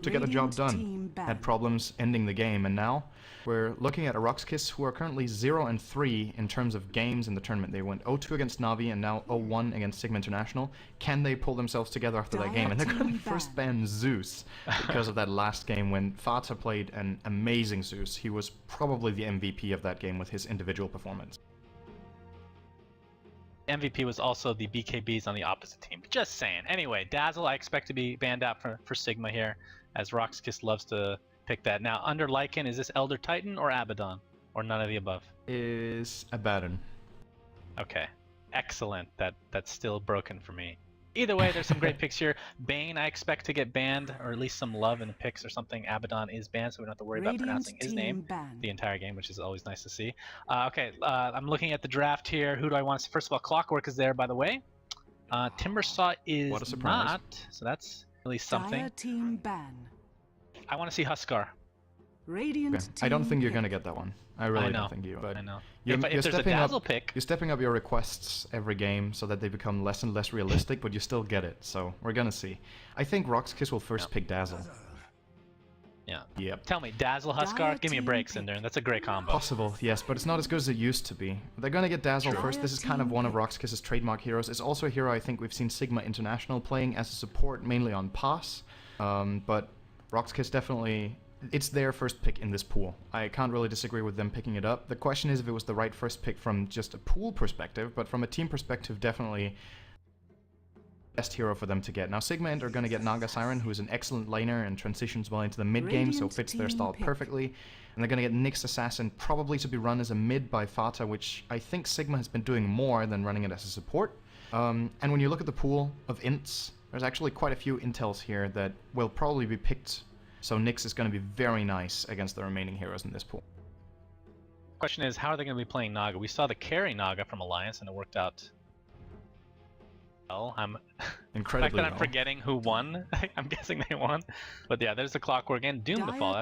to get the job done. Had problems ending the game, and now we're looking at a Rox.Kis who are currently 0-3 in terms of games in the tournament. They went 0-2 against Navi and now 0-1 against Sigma International. Can they pull themselves together after that game? And they're going to first ban Zeus because of that last game when Fata played an amazing Zeus. He was probably the MVP of that game with his individual performance. MVP was also the BKBs on the opposite team. Just saying. Anyway, Dazzle I expect to be banned out for Sigma here, as Rox.Kis loves to pick that. Now, under Lycan, is this Elder Titan or Abaddon? Or none of the above? Is Abaddon. Okay. Excellent. That's still broken for me. Either way, there's some great picks here. Bane I expect to get banned, or at least some love in the picks or something. Abaddon is banned, so we don't have to worry about pronouncing his name the entire game, which is always nice to see. Okay, I'm looking at the draft here. Who do I want to see? First of all, Clockwork is there, by the way. Timbersaw is what a surprise. not, so that's really something. Team ban. I want to see Huskar. Radiant Okay. I don't think you're going to get that one. I really don't think you. But I know. You're If there's a Dazzle pick, you're stepping up your requests every game so that they become less and less realistic, but you still get it. So we're gonna see. I think Rox.Kis will first pick Dazzle. yeah. Yep. Tell me, Dazzle Huskar, give me a break, Cinder. That's a great combo. Possible, yes, but it's not as good as it used to be. They're gonna get Dazzle first. This is kind of one of Rox.Kis' trademark heroes. It's also a hero I think we've seen Sigma International playing as a support, mainly on pass. But Rox.Kis definitely, it's their first pick in this pool. I can't really disagree with them picking it up. The question is if it was the right first pick from just a pool perspective, but from a team perspective, definitely best hero for them to get. Now Sigma Int are going to get Naga Siren, who is an excellent laner and transitions well into the mid game, so fits their style perfectly. And they're going to get Nyx Assassin, probably to be run as a mid by Fata, which I think Sigma has been doing more than running it as a support. And when you look at the pool of Ints, there's actually quite a few Intels here that will probably be picked. So Nyx is going to be very nice against the remaining heroes in this pool. Question is, how are they going to be playing Naga? We saw the carry Naga from Alliance, and it worked out well. I'm incredibly the fact that I'm well. forgetting who won. I'm guessing they won. But yeah, there's the Clockwork and Doom to fall.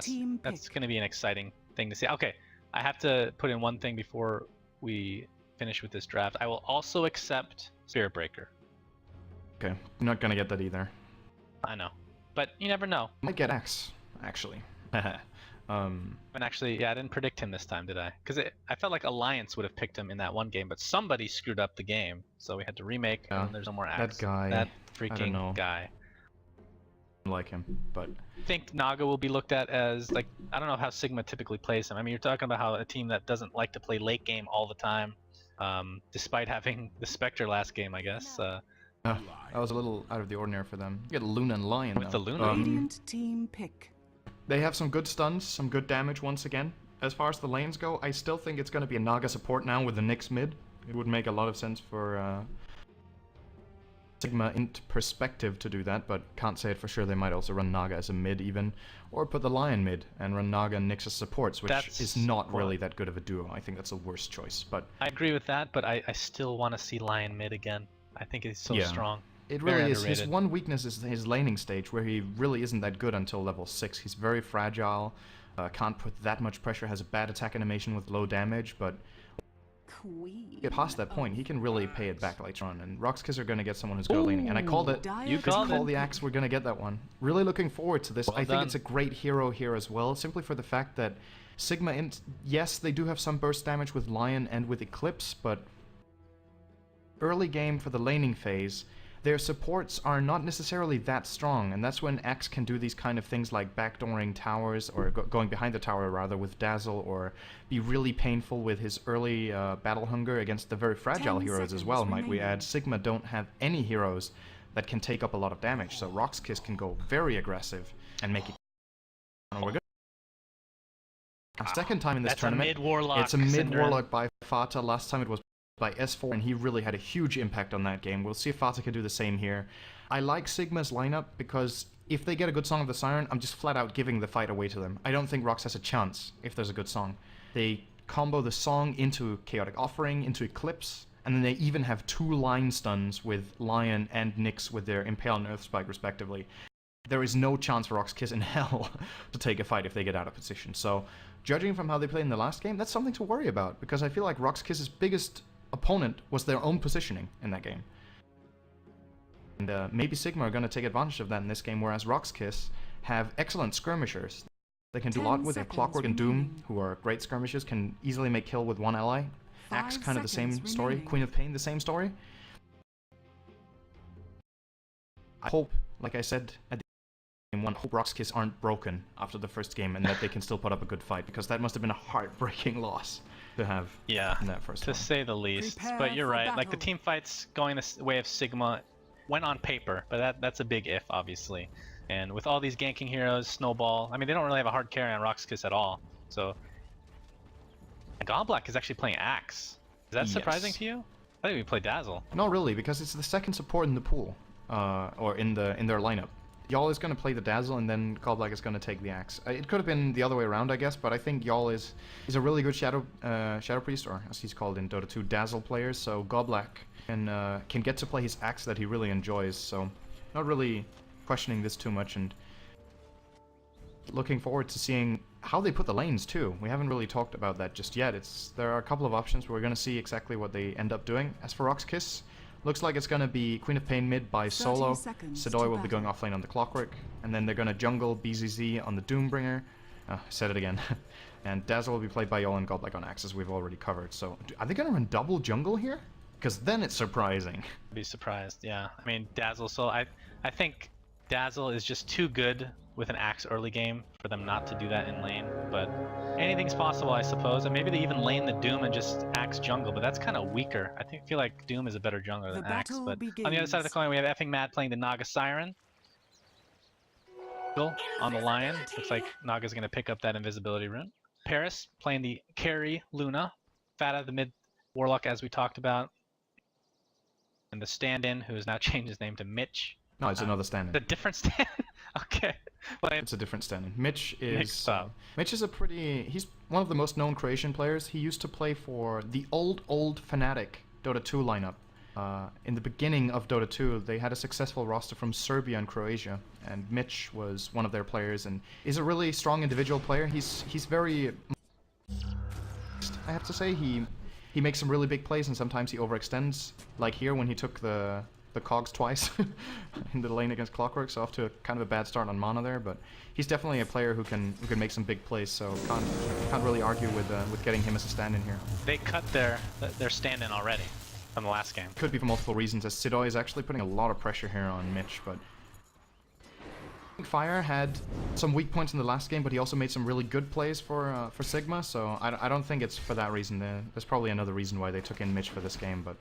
That's going to be an exciting thing to see. Okay, I have to put in one thing before we finish with this draft. I will also accept Spirit Breaker. Okay, I'm not going to get that either. I know. But you never know. Might get X, actually. And actually, yeah, I didn't predict him this time, did I? Because I felt like Alliance would have picked him in that one game, but somebody screwed up the game, so we had to remake, and there's no more X. That guy. That freaking guy. I like him, but I think Naga will be looked at as, like, I don't know how Sigma typically plays him. I mean, you're talking about how a team that doesn't like to play late game all the time, despite having the Spectre last game, I guess. that was a little out of the ordinary for them. You get Luna and Lion, With though. the Luna? Radiant team pick. They have some good stuns, some good damage once again. As far as the lanes go, I still think it's going to be a Naga support now with the Nyx mid. It would make a lot of sense for Sigma Int perspective to do that, but can't say it for sure. They might also run Naga as a mid even, or put the Lion mid and run Naga and Nyx as supports, which is not really that good of a duo. I think that's a worse choice. But I agree with that, but I still want to see Lion mid again. I think he's so strong. It really is. His one weakness is his laning stage, where he really isn't that good until level 6. He's very fragile, can't put that much pressure, has a bad attack animation with low damage, but get past that point, he can really pay it back later on. And Rox.Kis are going to get someone who's good at laning. And I called it. You called the axe, we're going to get that one. Really looking forward to this. Well I think done. it's a great hero here as well, simply for the fact that Sigma Int, yes, they do have some burst damage with Lion and with Eclipse, but early game for the laning phase, their supports are not necessarily that strong, and that's when X can do these kind of things like backdooring towers, or going behind the tower rather with Dazzle, or be really painful with his early battle hunger against the very fragile heroes as well, might we add. Sigma don't have any heroes that can take up a lot of damage, so Rox.Kis can go very aggressive and make it. We're good. Second time in this tournament, it's a mid-warlock by Fata. Last time it was by S4, and he really had a huge impact on that game. We'll see if Fata can do the same here. I like Sigma's lineup because if they get a good Song of the Siren, I'm just flat out giving the fight away to them. I don't think Rox has a chance if there's a good song. They combo the song into Chaotic Offering, into Eclipse, and then they even have 2 line stuns with Lion and Nyx with their Impale and Earthspike respectively. There is no chance for Rox.Kis in hell to take a fight if they get out of position. So, judging from how they played in the last game, that's something to worry about, because I feel like Rox.Kis' biggest opponent was their own positioning in that game. And maybe Sigma are going to take advantage of that in this game, whereas Rox.Kis have excellent skirmishers. They can do a 10 lot with their seconds Clockwork and Doom, remaining. who are great skirmishers, can easily make kill with one ally. 5 Axe, kind of the same seconds story. remaining. Queen of Pain, the same story. I hope, like I said at the game one, hope Rox.Kis aren't broken after the first game and that they can still put up a good fight, because that must have been a heartbreaking loss to have in that first to one. say the least. Prepare But you're for right. Like the battle. team fights going the way of Sigma went on paper, but that's a big if, obviously. And with all these ganking heroes, Snowball, I mean, they don't really have a hard carry on Rox.Kis at all. So Godblack is actually playing Axe. Is that surprising Yes. to you? I think we play Dazzle. Not really, because it's the second support in the pool, or in their lineup. Y'all is going to play the Dazzle, and then Godblack is going to take the Axe. It could have been the other way around, I guess, but I think Y'all is a really good Shadow Priest, or as he's called in Dota 2, Dazzle player. So Godblack can get to play his Axe that he really enjoys. So not really questioning this too much, and looking forward to seeing how they put the lanes too. We haven't really talked about that just yet. There are a couple of options. We're going to see exactly what they end up doing. As for Rox.Kis, looks like it's going to be Queen of Pain mid by 30 solo. seconds Sidoi to will be going offlane on the Clockwork, and then they're going to jungle BZZ on the Doombringer. I said it again. And Dazzle will be played by Y'all and Godblack on Axe, as we've already covered. So are they going to run double jungle here? Because then it's surprising. I'd be surprised, yeah. I mean, Dazzle, so I think Dazzle is just too good with an Axe early game for them not to do that in lane, but anything's possible, I suppose. And maybe they even lane the Doom and just Axe jungle, but that's kind of weaker. I feel like Doom is a better jungler than The Axe. battle But begins. on the other side of the coin, we have effing Mad playing the Naga Siren. On the Lion. Looks like Naga's going to pick up that invisibility rune. Paris playing the carry Luna. Fata, the mid Warlock, as we talked about. And the stand-in, who has now changed his name to Mitch. No, it's another stand-in. The different stand. Okay. Well, It's a different stand-in. Mitch Mixed is up. Mitch is he's one of the most known Croatian players. He used to play for the old Fnatic Dota 2 lineup. In the beginning of Dota 2, they had a successful roster from Serbia and Croatia, and Mitch was one of their players, and is a really strong individual player. He's very, I have to say, he makes some really big plays, and sometimes he overextends, like here when he took the cogs twice in the lane against Clockwork, so off to kind of a bad start on mana there, but he's definitely a player who can make some big plays, so can't really argue with getting him as a stand-in here. they cut their stand-in already from the last game. Could be for multiple reasons, as Sidoi is actually putting a lot of pressure here on Mitch, but Fire had some weak points in the last game, but he also made some really good plays for Sigma, so I don't think it's for that reason. There's probably another reason why they took in Mitch for this game, but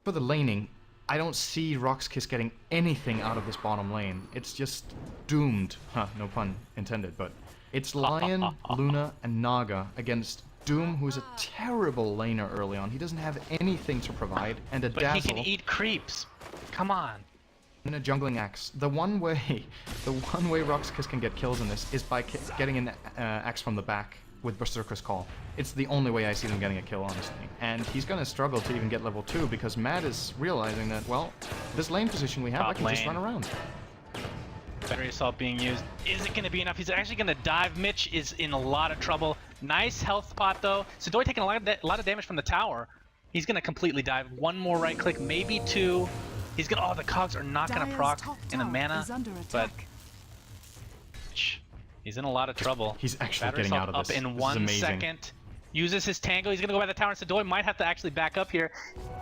for the laning, I don't see Rox.Kis getting anything out of this bottom lane. It's just doomed. No pun intended, but it's Lion, Luna, and Naga against Doom, who's a terrible laner early on. He doesn't have anything to provide, and a But Dazzle he can eat creeps. Come on. and a jungling Axe. The one way Rox.Kis can get kills in this is by getting an Axe from the back with Berserker's Call. It's the only way I see them getting a kill, honestly. And he's gonna struggle to even get level 2 because Matt is realizing that, well, this lane position we have, I can just run around. Battery assault being used. Is it going to be enough? He's actually going to dive. Mitch is in a lot of trouble. Nice health spot though. Sidoi taking a lot of damage from the tower. He's going to completely dive. One more right click, maybe two. He's going to. Oh, the cogs are not going to Dire's proc top in the tower mana. is under But attack. he's in a lot of trouble. He's actually Battery getting assault out of this. up in This is 1 amazing. second. Uses his tango. He's going to go by the tower, and Sidoi might have to actually back up here.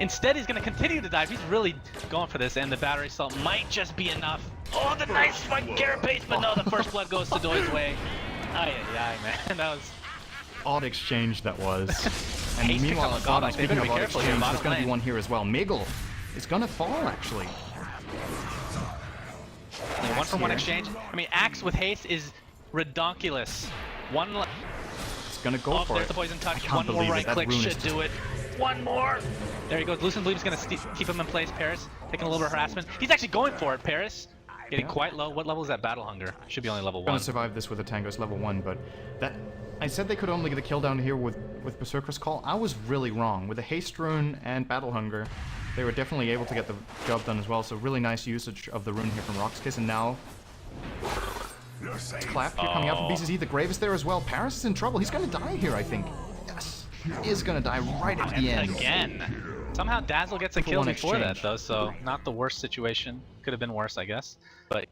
Instead, he's going to continue to dive. He's really going for this, and the battery assault might just be enough. Oh, the nice spike carapace, but no, the first blood goes Sidoi's way. Ay, man. That was... Odd exchange that was. And Haste meanwhile, picks up on Godlike. They speaking better of be odd careful here, exchange, bottom there's going to be lane. one here as well. Miggle is going to fall, actually. Only one from one here. exchange. I mean, Axe with haste is redonkulous. One... It's going to go Oh, for there's it. the poison touch. I can't One more believe it. right That click rune is should just- do it. One more. There he goes. Lucent Bleed's gonna keep him in place. Paris taking a little bit of harassment. He's actually going for it. Paris getting Yeah. quite low. What level is that Battle Hunger? Should be only level Gonna 1. survive this with a Tango's level 1, but that I said they could only get the kill down here with Berserker's Call. I was really wrong. With the Haste Rune and Battle Hunger, they were definitely able to get the job done as well, so really nice usage of the rune here from Rox.Kis, and now it's Clap here coming out from BCZ. The Grave is there as well. Paris is in trouble. He's gonna die here, I think. Yes, he is gonna die right at the end. Again. Somehow Dazzle gets a For kill one before that exchange. though, so not the worst situation. Could have been worse, I guess. But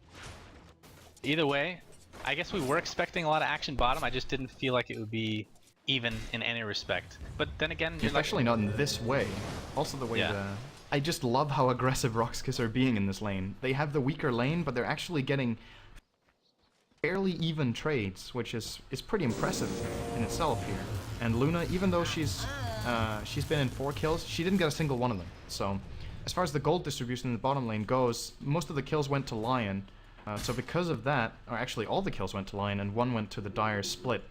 Either way, I guess we were expecting a lot of action bottom. I just didn't feel like it would be even in any respect. But then again, you're especially not in this way. Also the way I just love how aggressive Rox.Kis are being in this lane. They have the weaker lane, but they're actually getting fairly even trades, which is pretty impressive in itself here. And Luna, even though she's been in 4 kills, she didn't get a single one of them. So as far as the gold distribution in the bottom lane goes, most of the kills went to Lion. So because of that, or actually all the kills went to Lion and 1 went to the Dire split.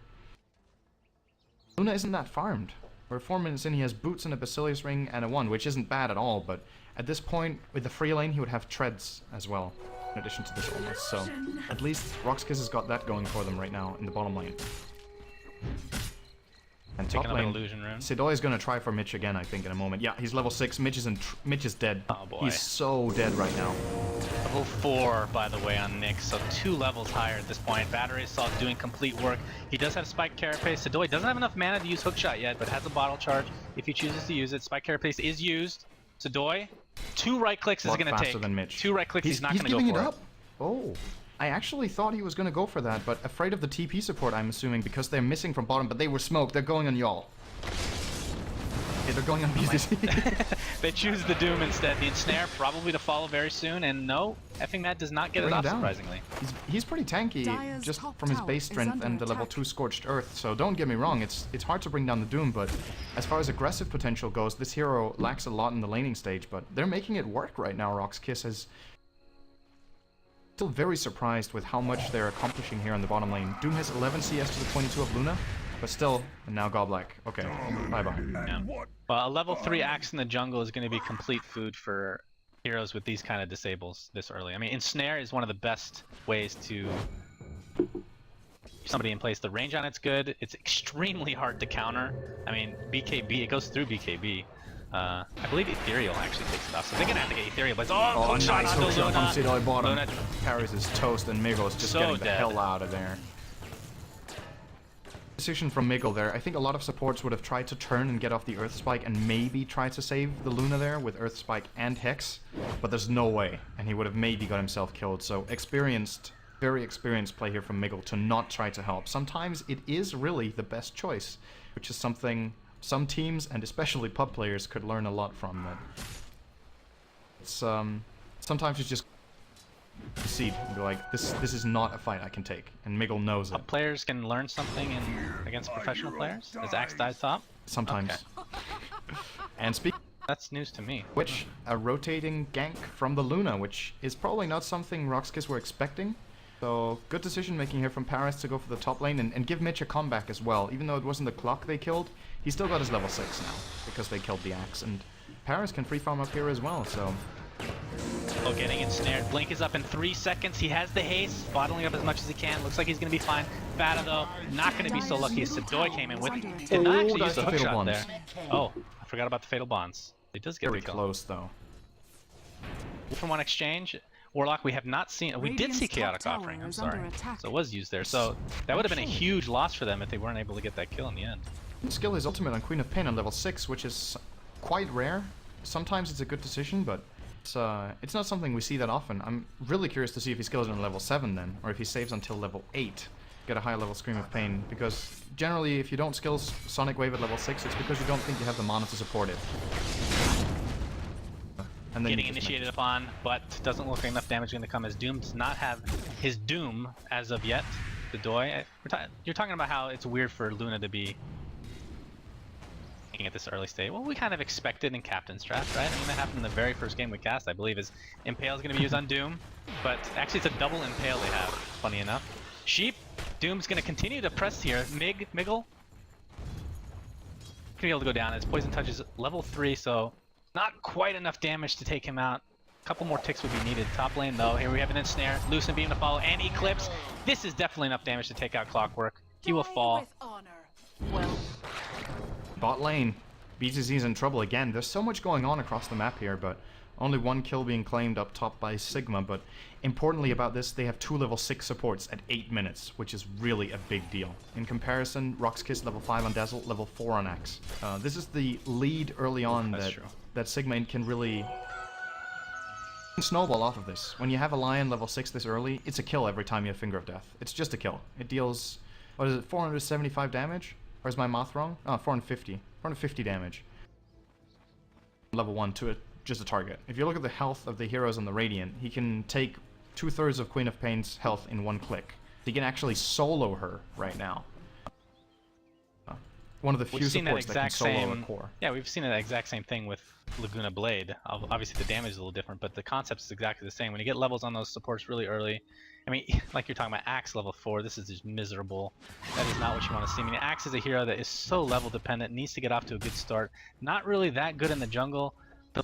Luna isn't that farmed. We're 4 minutes in, he has boots and a Basilius ring and a 1, which isn't bad at all, but at this point, with the free lane, he would have treads as well, in addition to this almost, so at least Rox.Kis has got that going for them right now in the bottom lane. And top lane, Sidoy is going to try for Mitch again, I think, in a moment. Yeah, he's level 6, Mitch is dead. Oh boy. He's so dead right now. Level 4, by the way, on Nyx, so 2 levels higher at this point. Battery Assault doing complete work. He does have Spike Carapace. Sidoy doesn't have enough mana to use Hookshot yet, but has a bottle charge if he chooses to use it. Spike Carapace is used. Sidoy, 2 right clicks is going to take. Than Mitch. 2 right clicks, he's not going to go for it. Up. Oh. I actually thought he was going to go for that, but afraid of the TP support, I'm assuming, because they're missing from bottom, but they were smoked. They're going on y'all. Okay, they're going on BZZ. They choose the Doom instead. The Ensnare probably to follow very soon, and no, effing that does not get it off, surprisingly. He's pretty tanky, just from his base strength and the level 2 Scorched Earth, so don't get me wrong, it's hard to bring down the Doom, but as far as aggressive potential goes, this hero lacks a lot in the laning stage, but they're making it work right now. Rox.Kis has... Still very surprised with how much they're accomplishing here on the bottom lane. Doom has 11 CS to the 22 of Luna, but still, and now Goblack. Okay, bye-bye. Yeah. Well, a level 3 Axe in the jungle is going to be complete food for heroes with these kind of disables this early. I mean, Ensnare is one of the best ways to somebody in place. The range on it's good. It's extremely hard to counter. I mean, BKB, it goes through BKB. I believe Ethereal actually takes it off, so they're gonna have to get Ethereal. But nice hookshot from Sidoy bottom. Luna carries his toast, and Miggle is just getting the hell out of there. Decision from Miggle there. I think a lot of supports would have tried to turn and get off the Earth Spike and maybe try to save the Luna there with Earth Spike and Hex, but there's no way, and he would have maybe got himself killed. So experienced, very experienced play here from Miggle to not try to help. Sometimes it is really the best choice, which is something some teams, and especially pub players, could learn a lot from. That it's sometimes you just concede and be like, this is not a fight I can take, and Miggle knows it. Pub players can learn something against professional players? As Axe dies top? Sometimes. Okay. And that's news to me. Which, a rotating gank from the Luna, which is probably not something Rox.Kis were expecting. So, good decision making here from Paris to go for the top lane and give Mitch a comeback as well. Even though it wasn't the clock they killed, he still got his level 6 now, because they killed the Axe. And Paris can free farm up here as well, so... Oh, getting ensnared. Blink is up in 3 seconds. He has the haste, bottling up as much as he can. Looks like he's going to be fine. Fata, though, not going to be so lucky as Sidoy came in with. Did not actually use the hookshot there. Oh, I forgot about the Fatal Bonds. He does get very close, though. From one exchange, Warlock, we have not seen. We did see Chaotic Offering, I'm sorry. So it was used there. So that would have been a huge loss for them if they weren't able to get that kill in the end. Skill his ultimate on Queen of Pain on level 6, which is quite rare. Sometimes it's a good decision, but it's not something we see that often. I'm really curious to see if he skills it on level 7 then, or if he saves until level 8, get a high level Scream of Pain, because generally if you don't skill Sonic Wave at level 6, it's because you don't think you have the mana to support it. And then getting initiated upon, but doesn't look like enough damage going to come as Doom does not have his Doom as of yet. The Doi, you're talking about how it's weird for Luna to be at this early stage. Well, we kind of expected in Captain's Draft, right? I mean, that happened in the very first game we cast, I believe, is Impale is going to be used on Doom, but actually it's a double Impale they have, funny enough. Sheep, Doom's going to continue to press here. Miggle, going to be able to go down. His Poison Touch is level 3, so not quite enough damage to take him out. A couple more ticks would be needed. Top lane, though, here we have an Ensnare, Loosen Beam to follow, and Eclipse. This is definitely enough damage to take out Clockwork. He will fall. Well, bot lane, BZZ is in trouble again. There's so much going on across the map here, but only 1 kill being claimed up top by Sigma. But importantly about this, they have 2 level 6 supports at 8 minutes, which is really a big deal. In comparison, Rox.Kis level 5 on Dazzle, level 4 on Axe. This is the lead early on that Sigma can really snowball off of this. When you have a Lion level 6 this early, it's a kill every time you have Finger of Death. It's just a kill. It deals, what is it, 475 damage? Or is my math wrong? Oh, 450. 450 damage. Level 1 to just a target. If you look at the health of the heroes on the Radiant, he can take 2/3 of Queen of Pain's health in one click. He can actually solo her right now. One of the few supports that can solo a core. Yeah, we've seen that exact same thing with Laguna Blade. Obviously the damage is a little different, but the concept is exactly the same. When you get levels on those supports really early, I mean, like you're talking about Axe level 4, this is just miserable. That is not what you want to see. I mean, Axe is a hero that is so level dependent, needs to get off to a good start. Not really that good in the jungle. The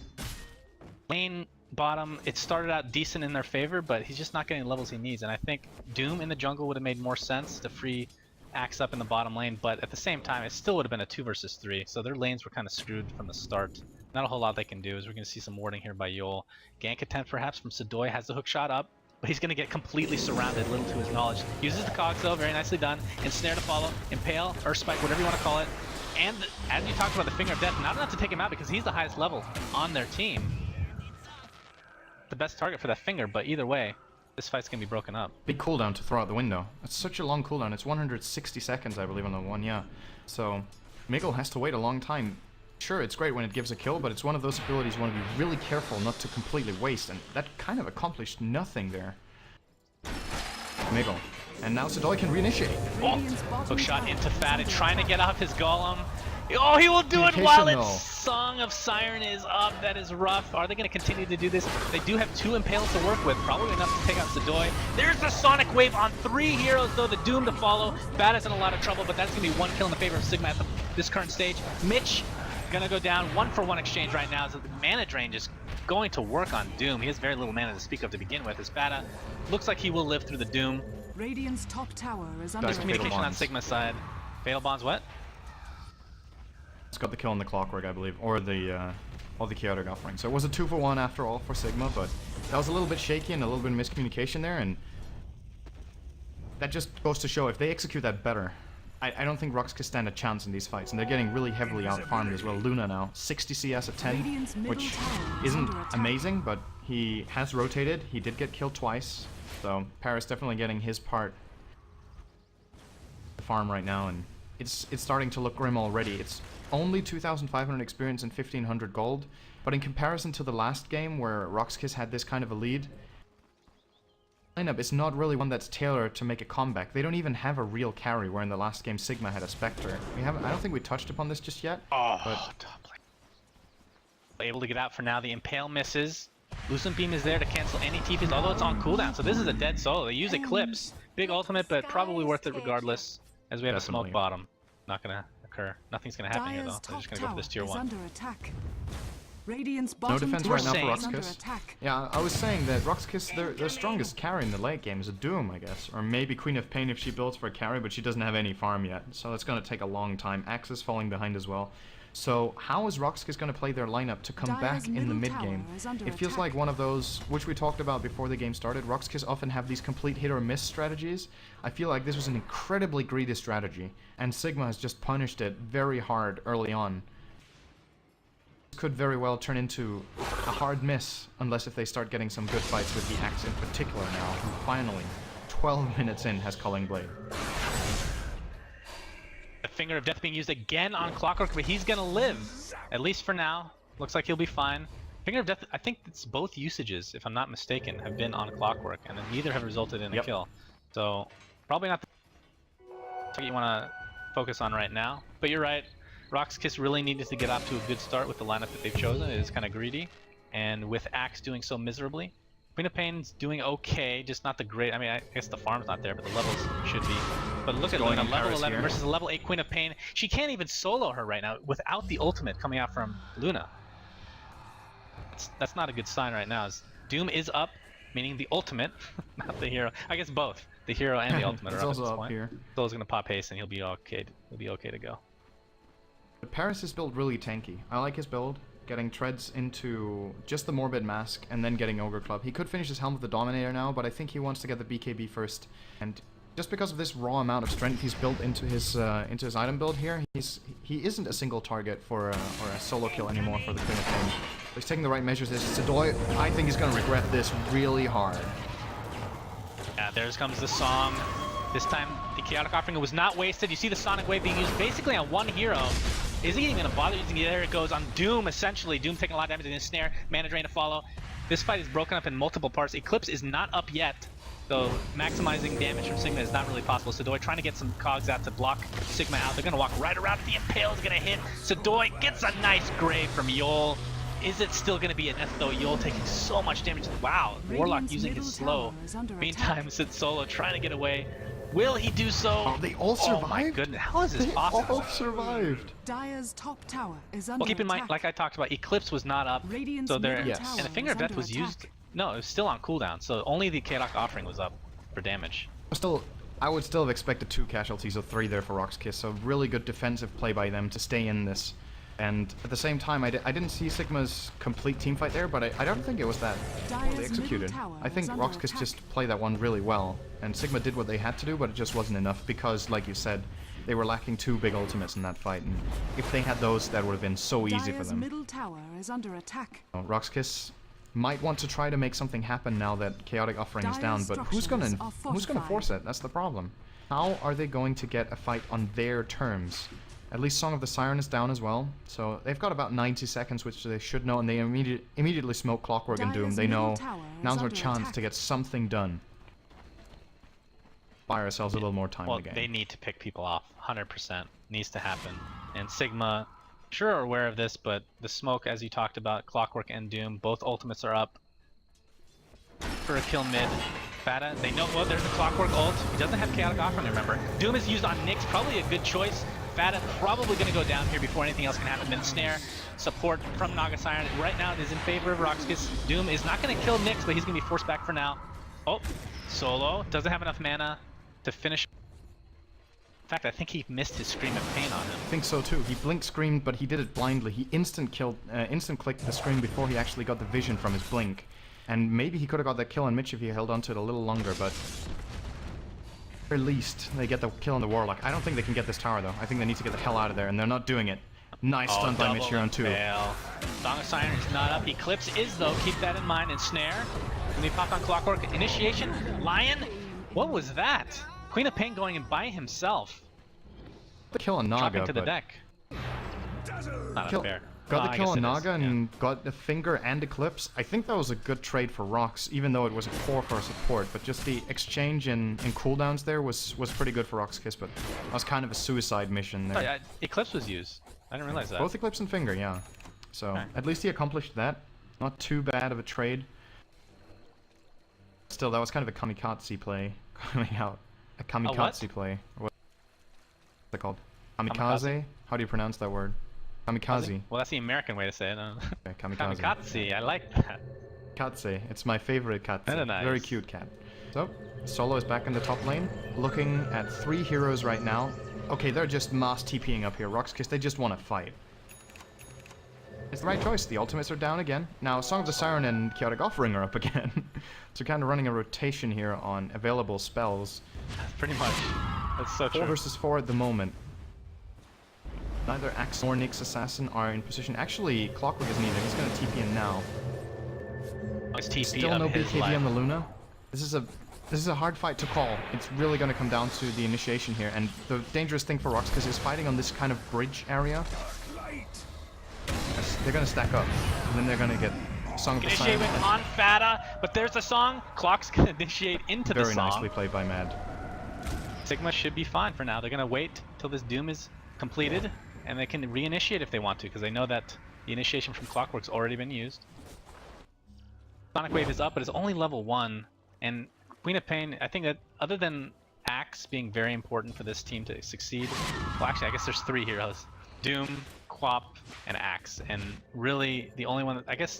lane bottom, it started out decent in their favor, but he's just not getting the levels he needs. And I think Doom in the jungle would have made more sense to free Axe up in the bottom lane, but at the same time it still would have been a 2 versus 3, so their lanes were kind of screwed from the start. Not a whole lot they can do, as we're going to see some warding here by Yol. Gank attempt perhaps from Sedoy, has the hook shot up, but he's going to get completely surrounded, little to his knowledge. Uses the cogs though, very nicely done. Ensnare to follow, Impale, or Spike, whatever you want to call it. And as you talked about the Finger of Death, not enough to take him out because he's the highest level on their team. The best target for that Finger, but either way, this fight's gonna be broken up. Big cooldown to throw out the window. It's such a long cooldown. It's 160 seconds, I believe, on the one, yeah. So, Miguel has to wait a long time. Sure, it's great when it gives a kill, but it's one of those abilities you want to be really careful not to completely waste, and that kind of accomplished nothing there. Miguel. And now Sedoy can reinitiate. Oh, hook shot into Fatted, trying to get off his golem. Oh, he will do it while its Song of Siren is up. That is rough. Are they going to continue to do this? They do have 2 Impales to work with, probably enough to take out Sedoy. There's the Sonic Wave on 3 heroes, though, the Doom to follow. Bad is in a lot of trouble, but that's going to be 1 kill in the favor of Sigma at this current stage. Mitch going to go down. 1-for-1 exchange right now. So the mana drain just going to work on Doom. He has very little mana to speak of to begin with. Espada looks like he will live through the Doom. Radiant's top tower is under attack. Communication on Sigma's side. Fatal Bonds what? It's got the kill on the Clockwork, I believe, or the chaotic offering. So it was a 2-for-1 after all for Sigma, but that was a little bit shaky and a little bit of miscommunication there, and that just goes to show if they execute that better, I don't think Rox can stand a chance in these fights, and they're getting really heavily out-farmed as well. Luna now, 60 CS at 10, which isn't amazing, but he has rotated. He did get killed twice, so Paris definitely getting his part of the farm right now, and it's starting to look grim already. It's only 2,500 experience and 1,500 gold, but in comparison to the last game where Rox.Kis had this kind of a lead, lineup is not really one that's tailored to make a comeback. They don't even have a real carry, where in the last game Sigma had a Spectre. I don't think we touched upon this just yet. Oh, but top lane. Able to get out for now. The Impale misses. Lucent Beam is there to cancel any TPs, although it's on cooldown, so this is a dead solo. They use Eclipse. Big ultimate, but probably worth it regardless, as we have a smoke bottom. Not gonna occur. Nothing's gonna happen here though. They're just gonna go for this tier 1. Under attack. Radiant's no defense right now for Rox.Kis. Yeah, I was saying that Rox.Kis, their strongest carry in the late game is a Doom, I guess. Or maybe Queen of Pain if she builds for a carry, but she doesn't have any farm yet. So it's going to take a long time. Axe is falling behind as well. So how is Rox.Kis going to play their lineup to come back in the mid game? It feels like one of those, which we talked about before the game started. Rox.Kis often have these complete hit or miss strategies. I feel like this was an incredibly greedy strategy, and Sigma has just punished it very hard early on. Could very well turn into a hard miss, unless if they start getting some good fights with the Axe in particular now, who finally, 12 minutes in, has Culling Blade. The Finger of Death being used again on Clockwork, but he's gonna live, at least for now. Looks like he'll be fine. Finger of Death, I think it's both usages, if I'm not mistaken, have been on Clockwork, and neither have resulted in a kill. So, probably not the target you want to focus on right now, but you're right. Rox.Kis really needed to get off to a good start with the lineup that they've chosen. It is kind of greedy, and with Axe doing so miserably. Queen of Pain's doing okay, just not the great. I mean, I guess the farm's not there, but the levels should be. But look at Luna, level 11 here versus a level 8 Queen of Pain. She can't even solo her right now without the ultimate coming out from Luna. That's not a good sign right now. Doom is up, meaning the ultimate, not the hero. I guess both. The hero and the ultimate are up at this point. Soul's gonna pop haste and he'll be okay. He'll be okay to go. But Paris is built really tanky. I like his build, getting treads into just the Morbid Mask and then getting Ogre Club. He could finish his Helm of the Dominator now, but I think he wants to get the BKB first. And just because of this raw amount of strength he's built into his item build here, he isn't a single target for or a solo kill anymore for the Queen of Pain. He's taking the right measures. Sadoy, I think he's gonna regret this really hard. Yeah, there comes the song. This time, the Chaotic Offering was not wasted. You see the Sonic Wave being used basically on one hero. Is he even gonna bother using it? There it goes on Doom, essentially. Doom taking a lot of damage in his snare. Mana Drain to follow. This fight is broken up in multiple parts. Eclipse is not up yet, so maximizing damage from Sigma is not really possible. Sadoy trying to get some cogs out to block Sigma out. They're gonna walk right around. The Impale is gonna hit. Sadoy gets a nice grave from Yol. Is it still going to be enough though? Yol taking so much damage. Wow, Warlock using his slow. Meantime, Sid Solo trying to get away. Will he do so? Oh, they all survived? Oh my goodness, how is this possible? All survived. Dire's top tower is under Well, keep in mind, like I talked about, Eclipse was not up, so there, Yes. and the Finger of Death was used. No, it was still on cooldown, so only the Chaotic Offering was up for damage. I would still have expected 2 casualties or 3 there for Rox.Kis, so really good defensive play by them to stay in this. And at the same time, I didn't see Sigma's complete teamfight there, but I don't think it was that poorly executed. I think Rox.Kis just played that one really well, and Sigma did what they had to do, but it just wasn't enough because, like you said, they were lacking 2 big ultimates in that fight, and if they had those, that would have been so easy for them. Middle tower is under attack. Rox.Kis might want to try to make something happen now that Chaotic Offering is down, but who's gonna force it? That's the problem. How are they going to get a fight on their terms? At least Song of the Siren is down as well, so they've got about 90 seconds, which they should know, and they immediately smoke Clockwork and Doom. They know now's our chance to get something done. Buy ourselves a little more time in the game. They need to pick people off, 100%. Needs to happen. And Sigma, sure are aware of this, but the smoke, as you talked about, Clockwork and Doom, both ultimates are up for a kill mid. Fata, they know, well, there's the Clockwork ult. He doesn't have Chaotic Offering, remember. Doom is used on Nyx, probably a good choice. Fata probably going to go down here before anything else can happen. Then Snare, support from Naga Siren. Right now it is in favor of Rox.Kis. Doom is not going to kill Nyx, but he's going to be forced back for now. Oh, Solo doesn't have enough mana to finish. In fact, I think he missed his Scream of Pain on him. I think so too. He blink screamed, but he did it blindly. He instant clicked the scream before he actually got the vision from his blink. And maybe he could have got that kill on Mitch if he held onto it a little longer, but at least they get the kill on the Warlock. I don't think they can get this tower though. I think they need to get the hell out of there, and they're not doing it. Nice stun by Mitch here on 2. Song of Siren is not up. Eclipse is though, keep that in mind. And Snare, when they pop on Clockwork, initiation, Lion, what was that? Queen of Pain going in by himself. The kill on Naga, dropping to the deck. Not unfair. Got the kill on Naga and got the Finger and Eclipse. I think that was a good trade for Rox, even though it was a 4 for support. But just the exchange in cooldowns there was pretty good for Rox.Kis, but that was kind of a suicide mission there. Oh, yeah, Eclipse was used. I didn't realize that. Both Eclipse and Finger, yeah. So at least he accomplished that. Not too bad of a trade. Still, that was kind of a kamikaze play coming out. A kamikaze play. What's it called? Kamikaze? How do you pronounce that word? Kamikaze. Well, that's the American way to say it. Okay, kamikaze. Kamikaze, I like that. Katze. It's my favorite cat. Nice. Very cute cat. So, Solo is back in the top lane, looking at 3 heroes right now. Okay, they're just mass TPing up here. Rox.Kis, they just want to fight. It's the right choice. The ultimates are down again. Now, Song of the Siren and Chaotic Offering are up again. So kind of running a rotation here on available spells. Pretty much. That's so true. 4 versus 4 at the moment. Neither Axe nor Nyx Assassin are in position. Actually, Clockwork isn't either. He's going to TP in now. Still no BKB on the Luna. This is a hard fight to call. It's really going to come down to the initiation here. And the dangerous thing for Rox.Kis is fighting on this kind of bridge area. They're going to stack up. And then they're going to get Song of the Siren. Initiate with on Fata, but there's a song. Clock's going to initiate into the song. Very nicely played by Mad. Sigma should be fine for now. They're going to wait till this Doom is completed. And they can reinitiate if they want to, because they know that the initiation from Clockwork's already been used. Sonic Wave is up, but it's only level 1. And Queen of Pain, I think that other than Axe being very important for this team to succeed, well actually I guess there's 3 heroes. Doom, Quap, and Axe. And really the only one that, I guess,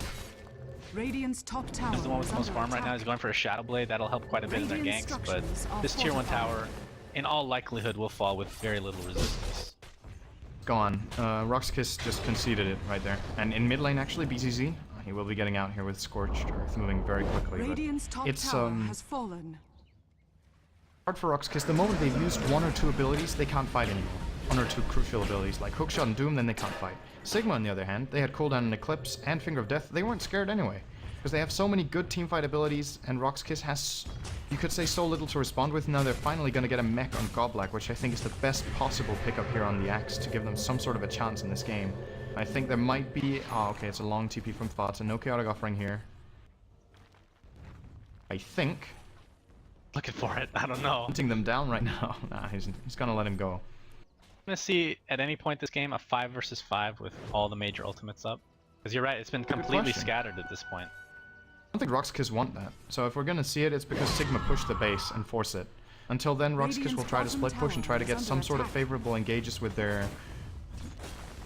Radiant's top tower is the one with the most farm right now. He's going for a Shadow Blade. That'll help quite a bit in their ganks, but this tier 1 tower in all likelihood will fall with very little resistance. Gone. Rox.Kis just conceded it right there. And in mid lane, actually, BZZ, he will be getting out here with Scorched Earth, moving very quickly. Radiant's top tower has fallen. Hard for Rox.Kis. The moment they've used 1 or 2 abilities, they can't fight anymore. one or two crucial abilities like Hookshot and Doom, then they can't fight. Sigma, on the other hand, they had cooldown and Eclipse and Finger of Death. They weren't scared anyway, because they have so many good teamfight abilities, and Rox.Kis has, you could say, so little to respond with. Now they're finally going to get a mech on Godblack, which I think is the best possible pickup here on the Axe to give them some sort of a chance in this game. I think there might be... Oh, okay, it's a long TP from Thoughts, and no Chaotic Offering here. I think... Looking for it. I don't know. Hunting them down right now. Nah, he's gonna let him go. I'm gonna see at any point this game a 5 versus 5 with all the major ultimates up. Because you're right, it's been completely scattered at this point. I don't think Rox.Kis want that. So if we're gonna see it, it's because Sigma pushed the base and force it. Until then, Rox.Kis will try to split push and try to get some sort of favorable engages with their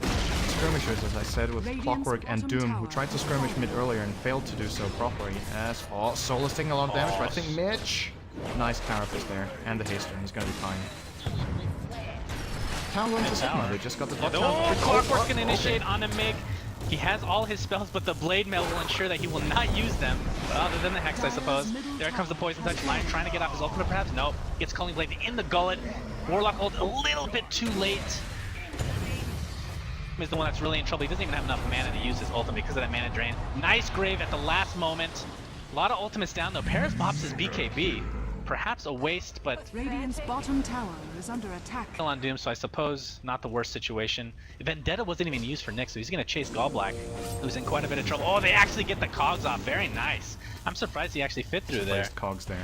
skirmishers, as I said, with Clockwork and Doom, who tried to skirmish mid earlier and failed to do so properly. As Soul is taking a lot of damage, but I think Mitch... Nice carapace there, and the haster, he's gonna be fine. Tower going to Sigma, they just got the top tower. Clockwork's gonna initiate on a Mig. He has all his spells, but the Blade Mail will ensure that he will not use them. But other than the Hex, I suppose. There comes the Poison Touch. Lion trying to get off his ultimate, perhaps? Nope. Gets Culling Blade in the gullet. Warlock ult a little bit too late. Is the one that's really in trouble. He doesn't even have enough mana to use his ultimate because of that mana drain. Nice grave at the last moment. A lot of ultimates down though. Paris pops his BKB. Perhaps a waste, but Radiant's bottom tower is under attack. still on Doom, so I suppose not the worst situation. Vendetta wasn't even used for Nick, so he's gonna chase Gallblack, who's in quite a bit of trouble. Oh, they actually get the cogs off. Very nice. I'm surprised he actually fit through there. Cogs there.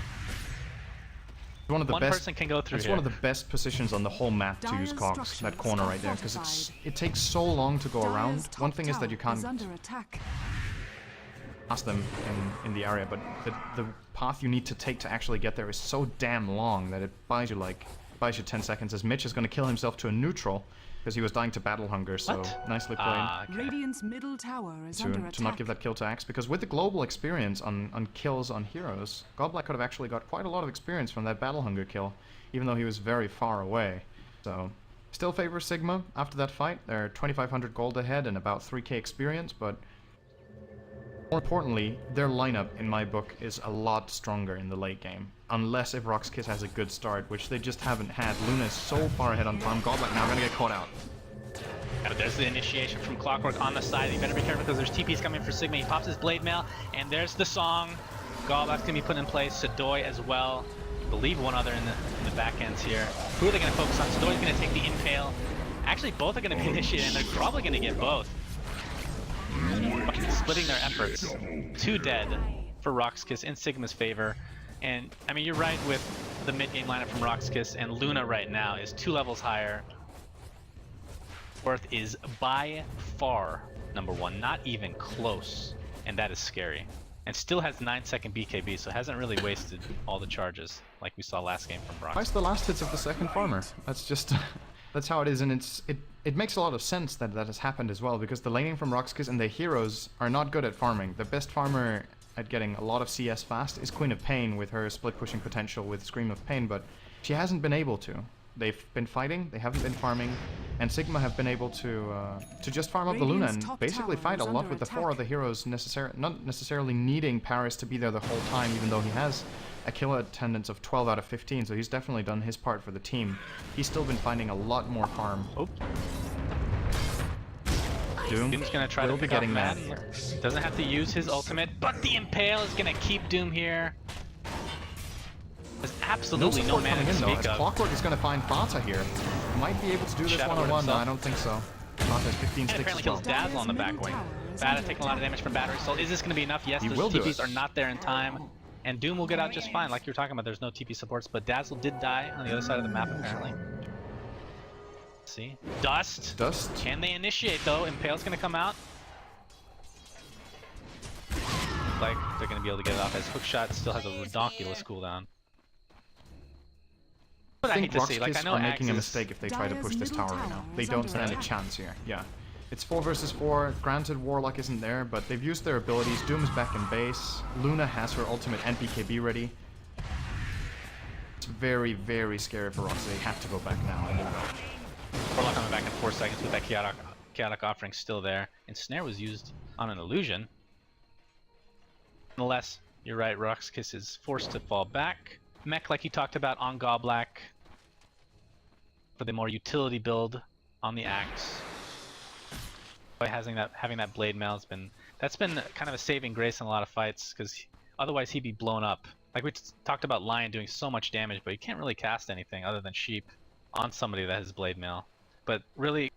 One person can go through It's here. one of the best positions on the whole map to use cogs, that corner right there, because it takes so long to go around. One thing is that you can't pass them in the area, but the path you need to take to actually get there is so damn long that it buys you 10 seconds, as Mitch is going to kill himself to a neutral because he was dying to battle hunger, so nicely played. Okay. Radiant's middle tower is under attack. To not give that kill to Axe, because with the global experience on kills on heroes, Godblack could have actually got quite a lot of experience from that battle hunger kill, even though he was very far away. So, still favors Sigma after that fight. They're 2,500 gold ahead and about 3k experience, but more importantly, their lineup, in my book, is a lot stronger in the late game. Unless if Rox.Kis has a good start, which they just haven't had. Luna is so far ahead on farm. Godblack now gonna get caught out. But there's the initiation from Clockwork on the side. You better be careful because there's TPs coming for Sigma. He pops his Blade Mail, and there's the song. Gallblack's gonna be put in place. Sadoy as well. I believe one other in the back ends here. Who are they gonna focus on? Sadoy's gonna take the Impale. Actually, both are gonna be initiated, and they're probably gonna get both. Splitting their efforts. 2 dead for Rox.Kis in Sigma's favor. And, I mean, you're right with the mid-game lineup from Rox.Kis, and Luna right now is 2 levels higher. Worth is by far #1, not even close, and that is scary. And still has 9-second BKB, so hasn't really wasted all the charges like we saw last game from Rox. Twice the last hits of the second farmer. That's just... That's how it is, and it makes a lot of sense that that has happened as well, because the laning from Rox.Kis and the heroes are not good at farming. The best farmer at getting a lot of CS fast is Queen of Pain with her split pushing potential with Scream of Pain, but she hasn't been able to. They've been fighting, they haven't been farming, and Sigma have been able to just farm up the Luna and basically fight a lot with the 4 other heroes, not necessarily needing Paris to be there the whole time, even though he has a kill attendance of 12 out of 15, so he's definitely done his part for the team. He's still been finding a lot more harm. Oh. Doom's gonna try to pick getting that. Doesn't have to use his ultimate, but the Impale is gonna keep Doom here. There's absolutely no mana to speak of. Clockwork is gonna find Vata here. Might be able to do this one-on-one. No, I don't think so. Vata has 15 sticks apparently as well. kills Dazzle on the back wing. Vata taking a lot of damage from Battery Soul. Is this gonna be enough? Yes, those TPs are not there in time. And Doom will get out just fine, like you were talking about. There's no TP supports, but Dazzle did die on the other side of the map, apparently. Let's see. Dust. Can they initiate, though? Impale's gonna come out. Looks like they're gonna be able to get it off, as Hookshot still has a redonkulous cooldown. But I think Rox.Kis are making a Axis mistake if they try to push this tower right now. They don't stand a chance here. Yeah. It's 4 versus 4. Granted, Warlock isn't there, but they've used their abilities. Doom is back in base. Luna has her ultimate and BKB ready. It's very, very scary for Rox. They have to go back now, and they will. Warlock coming back in 4 seconds with that chaotic offering still there. And Snare was used on an illusion. Nonetheless, you're right, Rox.Kis is forced to fall back. Mech, like you talked about, on Gallblack. for the more utility build on the axe. By having that blade mail has been kind of a saving grace in a lot of fights, because otherwise he'd be blown up. Like we talked about Lion doing so much damage, but you can't really cast anything other than Sheep on somebody that has blade mail. But really,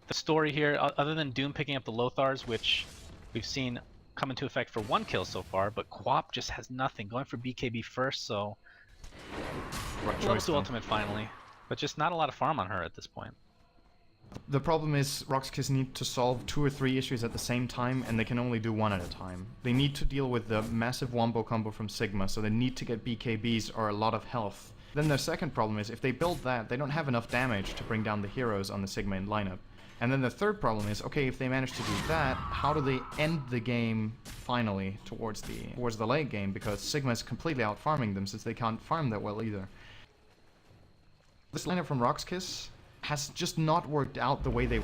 the story here, other than Doom picking up the Lothars, which we've seen come into effect for 1 kill so far, but Quap just has nothing, going for BKB first, so Right level choice, 2 though. ultimate finally, but just not a lot of farm on her at this point. The problem is Rox.Kis need to solve 2 or 3 issues at the same time, and they can only do 1 at a time. They need to deal with the massive wombo combo from Sigma, so they need to get BKBs or a lot of health. Then their second problem is, if they build that, they don't have enough damage to bring down the heroes on the Sigma in lineup. And then the third problem is, okay, if they manage to do that, how do they end the game finally towards the late game? Because Sigma is completely out farming them, since they can't farm that well either. This lineup from Rox.Kis has just not worked out the way they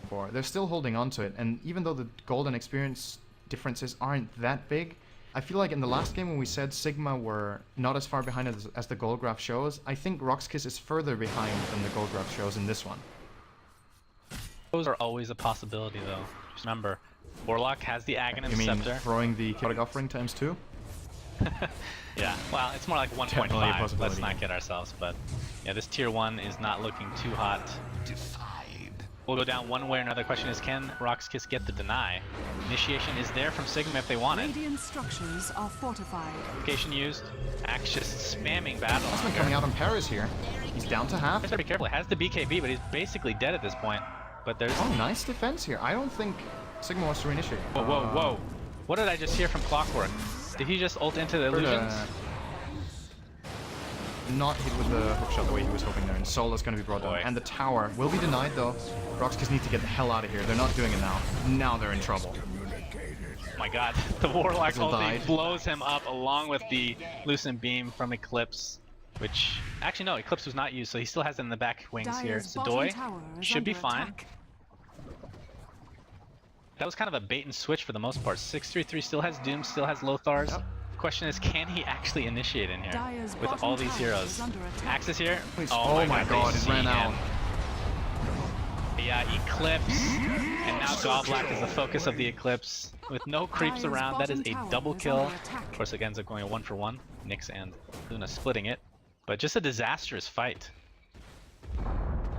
before. They're still holding on to it, and even though the gold and experience differences aren't that big, I feel like in the last game when we said Sigma were not as far behind as the gold graph shows, I think Rox.Kis is further behind than the gold graph shows in this one. Those are always a possibility, though. Just remember, Warlock has the Aghanim You mean Scepter. throwing the chaotic offering times 2? Yeah, well, it's more like Definitely a 1.5. possibility. Let's not kid ourselves, but yeah, this tier 1 is not looking too hot. We'll go down one way or another. Question is, can Rox.Kis get the deny? Initiation is there from Sigma if they want it. Radiant structures are fortified. Location used. Axe just spamming battle. That's been coming out on Paris here. He's down to half. Just gotta be careful. It has the BKB, but he's basically dead at this point. But there's... Oh, nice defense here. I don't think Sigma wants to reinitiate. Whoa, whoa, whoa. What did I just hear from Clockwork? Did he just ult into the illusions? Not hit with the hookshot the way he was hoping there, and Solo's going to be brought down. Boy. And the tower will be denied though. Rox.Kis need to get the hell out of here. They're not doing it now. Now they're in trouble. Oh my god, the Warlock Hazel ulti died. blows him up along with the Lucent Beam from Eclipse, which... Actually no, Eclipse was not used, so he still has it in the back wings here. Dyer's bottom Sadoi tower is should be under fine. attack. That was kind of a bait and switch for the most part. 633 still has Doom, still has Lothars. Yep. Question is, can he actually initiate in here Dyer's with bottom all these tower heroes? is under attack. Axis here. Please. Oh my god, it ran out. Yeah, Eclipse, and now Goblack is the focus of the Eclipse. With no creeps Dyer's around, that is bottom a tower double is kill. under attack. Of course, it ends up going a 1-for-1. Nyx and Luna splitting it. But just a disastrous fight.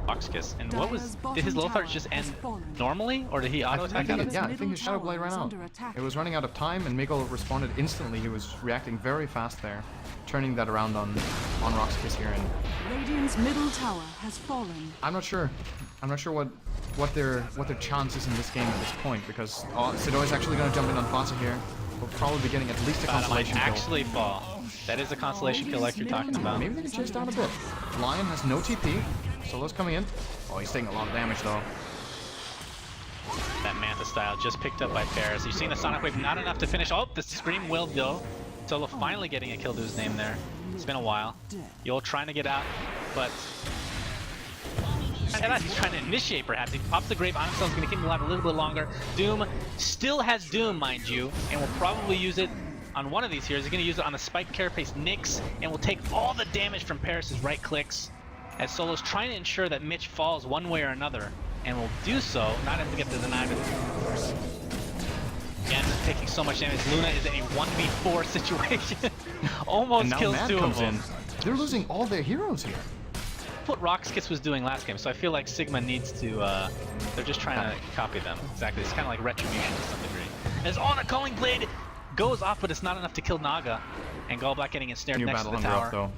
Rox.Kis. And what was... Did his Lothar just end normally? Or did he auto-attack I out think, of yeah, I think his Shadow Blade ran out. It was running out of time, and Miguel responded instantly. He was reacting very fast there, turning that around on Rox.Kis here. And Radiant's middle tower has fallen. I'm not sure what their chances in this game at this point, because Sadoi is actually going to jump in on Fasa here. We'll probably be getting at least a Might consolation kill. actually fall. That is a consolation kill like you're talking about. Maybe they can chase down a bit. Lion has no TP. Solo's coming in. Oh, he's taking a lot of damage though. That Manta style just picked up by Paris. You've seen the Sonic Wave, not enough to finish. Oh, the Scream will go. Solo finally getting a kill to his name there. It's been a while. Yol trying to get out, but... He's trying to initiate perhaps. He pops the Grave on himself, he's going to keep him alive a little bit longer. Doom still has Doom, mind you, and will probably use it on one of these heroes. He's going to use it on the Spike Carapace Nyx, and will take all the damage from Paris' right clicks, as Solo's trying to ensure that Mitch falls one way or another, and will do so, not have to get the deny. Again, taking so much damage. Luna is in a 1v4 situation. Almost And now kills Matt 2 of comes them. in. They're losing all their heroes here. What Rox.Kis was doing last game, so I feel like Sigma needs to, they're just trying to copy them. Exactly, it's kind of like Retribution to some degree. As on a Calling Blade goes off, but it's not enough to kill Naga, and Gallblack getting ensnared New next to battle the hunger tower. up though.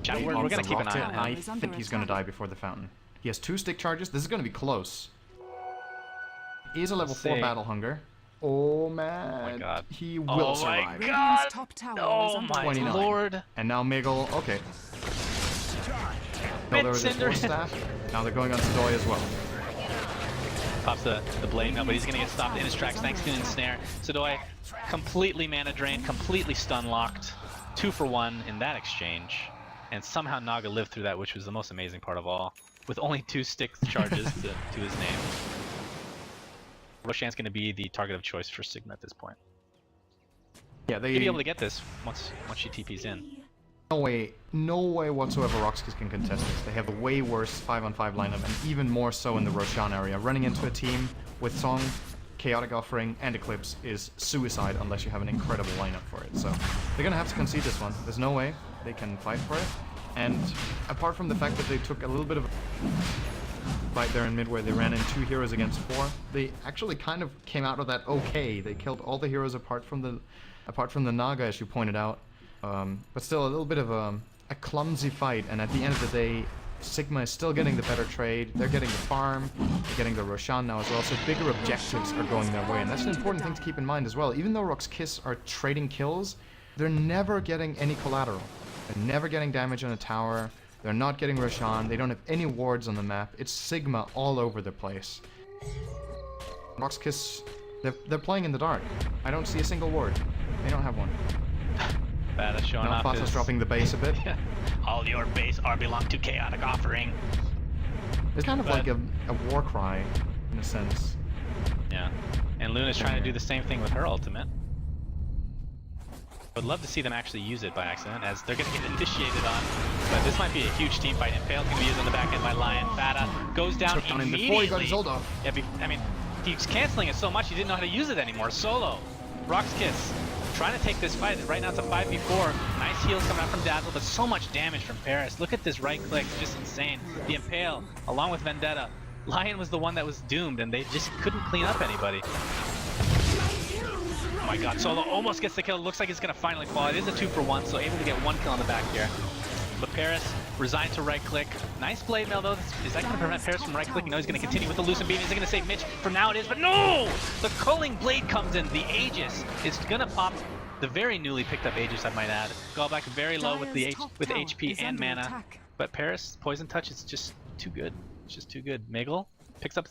Chat, we're gonna keep an eye on him. I think he's gonna die before the fountain. He has 2 stick charges. This is gonna be close. He is a level 4 see. battle hunger. Oh man. Oh my god. He will Oh survive. my god! Radiant's top tower is Oh under my 29. lord! And now Miguel, okay. There was his Cinder. Force staff. Now they're going on Sadoi as well. Pops the blade now, but he's gonna get stopped in his tracks thanks to an ensnare. Sadoi completely mana drained, completely stun locked. 2-for-1 in that exchange. And somehow Naga lived through that, which was the most amazing part of all. With only 2 stick charges to his name. Roshan's gonna be the target of choice for Sigma at this point. Yeah, they He'll be able to get this once she TP's in. no way whatsoever Rox.Kis can contest this. They have a way worse 5-on-5 lineup, and even more so in the Roshan area. Running into a team with Song, Chaotic Offering, and Eclipse is suicide unless you have an incredible lineup for it. So they're gonna have to concede this one. There's no way they can fight for it. And apart from the fact that they took a little bit of a fight there in mid where they ran in 2 heroes against 4, they actually kind of came out of that okay. They killed all the heroes apart from the Naga, as you pointed out. But still a little bit of a clumsy fight, and at the end of the day, Sigma is still getting the better trade. They're getting the farm, they're getting the Roshan now as well, so bigger objectives are going their way, and that's an important thing to keep in mind as well. Even though Rox.Kis are trading kills, they're never getting any collateral. They're never getting damage on a tower, they're not getting Roshan, they don't have any wards on the map. It's Sigma all over the place. Rox.Kis, they're playing in the dark. I don't see a single ward. They don't have one. Bad at showing off Fata's dropping the base a bit. All your base are belong to Chaotic Offering. It's kind of like a war cry, in a sense. Yeah. And Luna's trying to do the same thing with her ultimate. I'd love to see them actually use it by accident, as they're going to get initiated on. But this might be a huge team fight. Impale's going to be used on the back end by Lion. Fata goes down immediately. Before he got his ult off. Yeah, I mean, he's canceling it so much he didn't know how to use it anymore. Solo. Rox.Kis trying to take this fight. Right now it's a 5v4. Nice heals coming out from Dazzle, but so much damage from Paris. Look at this right click, just insane. The Impale, along with Vendetta. Lion was the one that was doomed, and they just couldn't clean up anybody. Oh my god, Solo almost gets the kill. Looks like it's gonna finally fall. It is a 2-for-1, so able to get 1 kill on the back here. But Paris resigned to right click. Nice blade mail though. Is that gonna prevent Paris from right clicking? No, he's gonna continue with the Lucent Beam. Is it gonna save Mitch? For now it is, but no! The culling blade comes in. The Aegis is gonna pop. The very newly picked up Aegis, I might add. Gallback very low with the HP and mana. Attack. But Paris, Poison Touch is just too good. It's just too good. Megal picks up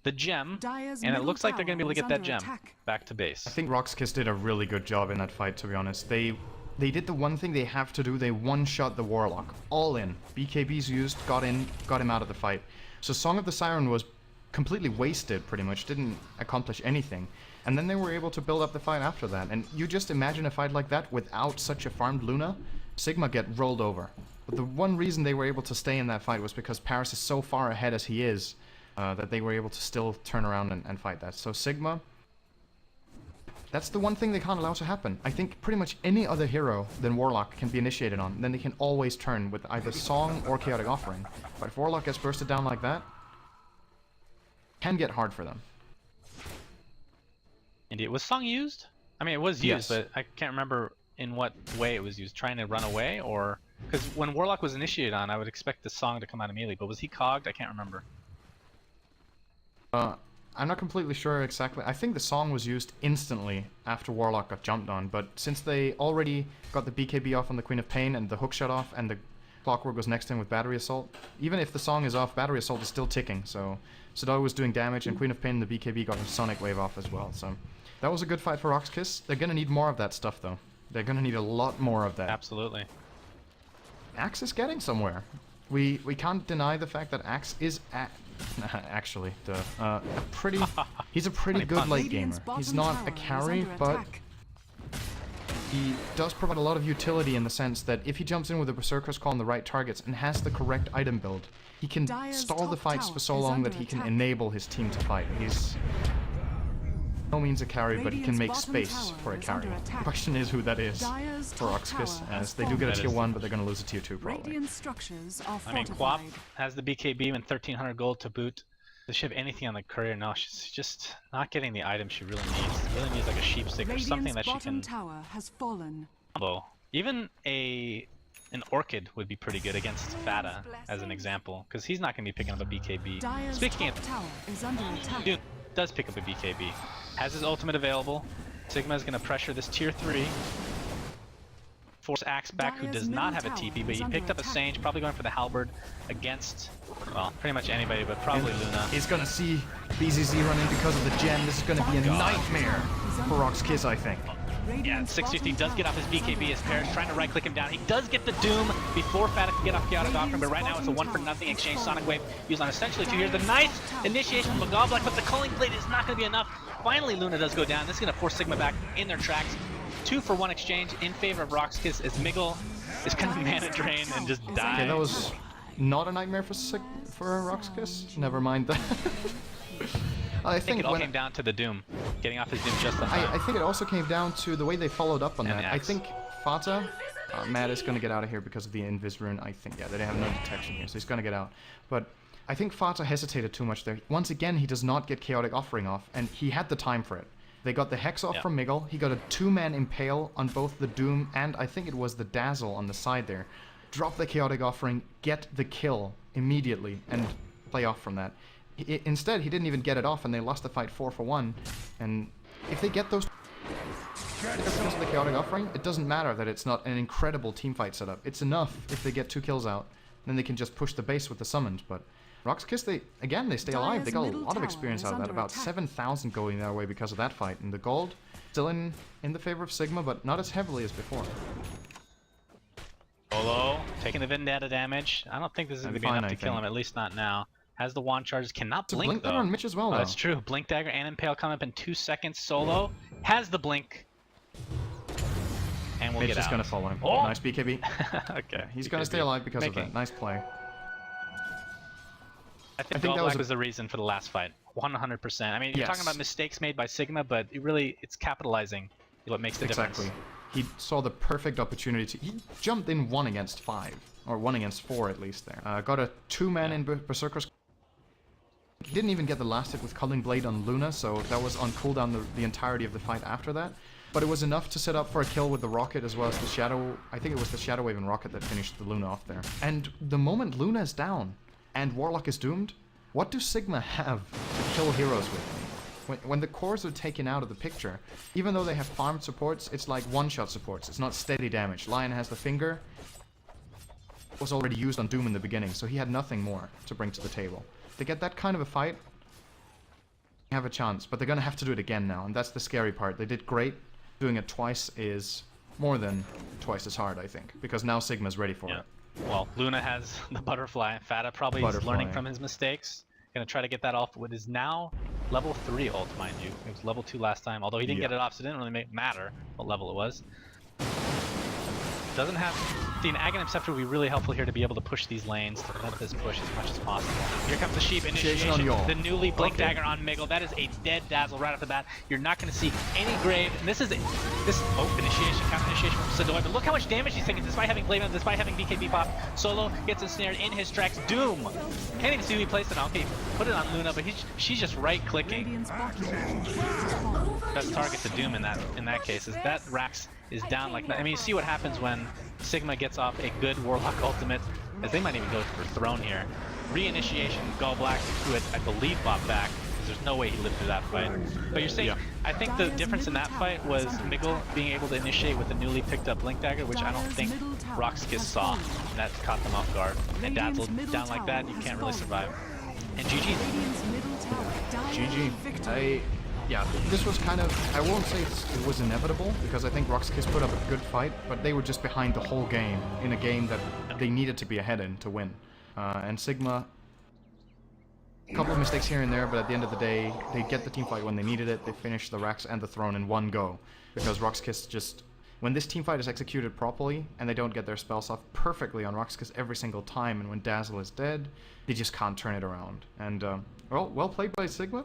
the gem, and it looks like they're gonna be able to get that gem back to base. I think Rox.Kis did a really good job in that fight, to be honest. They did the one thing they have to do. They one-shot the Warlock. All in. BKBs used, got him out of the fight. So Song of the Siren was completely wasted, pretty much. Didn't accomplish anything. And then they were able to build up the fight after that. And you just imagine a fight like that without such a farmed Luna, Sigma get rolled over. But the one reason they were able to stay in that fight was because Paris is so far ahead as he is, that they were able to still turn around and fight that. So Sigma, that's the one thing they can't allow to happen. I think pretty much any other hero than Warlock can be initiated on, then they can always turn with either Song or Chaotic Offering. But if Warlock gets bursted down like that, it can get hard for them. Indeed. Was Song used? I mean, it was used, Yes. but I can't remember in what way it was used. Trying to run away, or... Because when Warlock was initiated on, I would expect the Song to come out immediately, but was he cogged? I can't remember. I'm not completely sure exactly. I think the Song was used instantly after Warlock got jumped on, but since they already got the BKB off on the Queen of Pain and the hookshot off and the Clockwork was next to him with Battery Assault, even if the Song is off, Battery Assault is still ticking, so Sadao was doing damage and Queen of Pain and the BKB got a Sonic Wave off as well, so that was a good fight for Rox.Kis. They're gonna need more of that stuff though. They're gonna need a lot more of that. Absolutely. Axe is getting somewhere. We can't deny the fact that Axe is actually he's a pretty good late gamer. He's not a carry, but he does provide a lot of utility in the sense that if he jumps in with a Berserker's Call on the right targets and has the correct item build, he can stall the fights for so long that he can enable his team to fight. He's no means a carry, but he can make space for a carry. The question is who that is for Rox.Kis, as they do get a tier 1, but they're going to lose a tier 2 probably. I mean, Quap has the BKB and 1300 gold to boot. Does she have anything on the courier? No, she's just not getting the item she really needs. She really needs like a sheep stick or something that she can combo. Even an Orchid would be pretty good against Fata, as an example, because he's not going to be picking up a BKB. Speaking of, dude does pick up a BKB. Has his ultimate available. Sigma is going to pressure this tier 3. Force Axe back, who does not have a TP, but he picked up a Sage, probably going for the Halberd against, well, pretty much anybody, but probably Luna. He's going to see BZZ run in because of the gem. This is going to be a nightmare for Rox.Kis, I think. Yeah, 650 does get off his BKB as Paris trying to right click him down. He does get the Doom before Fata can get off Chaotic Offering, but right now it's a 1-for-0 exchange. Sonic Wave used on essentially 2 heroes. The nice initiation from Goblak, but the Culling Blade is not going to be enough. Finally, Luna does go down. This is going to force Sigma back in their tracks. 2-for-1 exchange in favor of Rox.Kis as Miggle is kind of mana drain and just dies. Okay, that was not a nightmare for Rox.Kis. Never mind that. I think it all came down to the Doom. Getting off his Doom just in time. I think it also came down to the way they followed up on And that. I think Fata, Matt is going to get out of here because of the Invis rune, I think. Yeah, they have no detection here, so he's going to get out. But I think Fata hesitated too much there. Once again, he does not get Chaotic Offering off, and he had the time for it. They got the Hex off from Miggle. He got a 2-man Impale on both the Doom and I think it was the Dazzle on the side there. Drop the Chaotic Offering, get the kill immediately, and play off from that. Instead, he didn't even get it off, and they lost the fight 4-for-1. And if they get those because of the Chaotic Offering, it doesn't matter that it's not an incredible teamfight setup. It's enough if they get 2 kills out, then they can just push the base with the summons. But Rox.Kis, they stay alive. They got a lot of experience out of that. About 7,000 going their way because of that fight. And the gold still in the favor of Sigma, but not as heavily as before. Solo taking the Vendetta damage. I don't think this is going to be enough to kill him, at least not now. Has the wand charges, cannot blink though. On Mitch as well, though. That's true. Blink Dagger and Impale come up in 2 seconds. Solo has the blink. And we'll Mitch get is out. Going to follow him. Oh! Nice BKB. Okay. He's going to stay alive because of that. Nice play. I think that was the reason for the last fight. 100%. I mean, you're talking about mistakes made by Sigma, but it's capitalizing what makes the difference. Exactly. He saw the perfect opportunity to... He jumped in 1 against 5. Or 1 against 4 at least there. Got a 2-man in Berserker's... He didn't even get the last hit with Culling Blade on Luna, so that was on cooldown the entirety of the fight after that. But it was enough to set up for a kill with the Rocket as well as the Shadow... I think it was the Shadow Wave and Rocket that finished the Luna off there. And the moment Luna is down and Warlock is doomed, what do Sigma have to kill heroes with? When the cores are taken out of the picture, even though they have farmed supports, it's like one-shot supports. It's not steady damage. Lion has the finger. It was already used on Doom in the beginning, so he had nothing more to bring to the table. They get that kind of a fight, they have a chance, but they're going to have to do it again now, and that's the scary part. They did great. Doing it twice is more than twice as hard, I think, because now Sigma's ready for it. Well, Luna has the Butterfly. Fata probably is learning from his mistakes. Gonna try to get that off with his now level 3 ult, mind you. It was level 2 last time, although he didn't get it off, so it didn't really matter what level it was. Doesn't have... The Aghanim Scepter would be really helpful here to be able to push these lanes, to limit this push as much as possible. Here comes the Sheep Initiation, the newly Blink Dagger on Miggle. That is a dead Dazzle right off the bat. You're not going to see any grave. And this is Initiation, counter Initiation from Sadoi. But look how much damage he's taking despite having Blade on, despite having BKB pop. Solo gets ensnared in his tracks. Doom! Can't even see who he placed it on. Okay, put it on Luna, but she's just right-clicking. Best target to Doom in that case is that Rax is down like that. I mean, you see what happens when Sigma gets off a good Warlock ultimate, as they might even go for Throne here. Reinitiation, Gallblack, who had, I believe, bought back, because there's no way he lived through that fight. But you're saying, I think the difference in that fight was Miggle being able to initiate with the newly picked up Blink Dagger, which I don't think Rox.Kis saw, and that caught them off guard. And Dazzle down like that, you can't really survive. And GG. GG. Yeah, this was kind of, I won't say it was inevitable, because I think Rox.Kis put up a good fight, but they were just behind the whole game, in a game that they needed to be ahead in to win. And Sigma, a couple of mistakes here and there, but at the end of the day, they get the teamfight when they needed it. They finish the Rax and the Throne in one go, because Rox.Kis just, when this teamfight is executed properly, and they don't get their spells off perfectly on Rox.Kis every single time, and when Dazzle is dead, they just can't turn it around. And, well played by Sigma.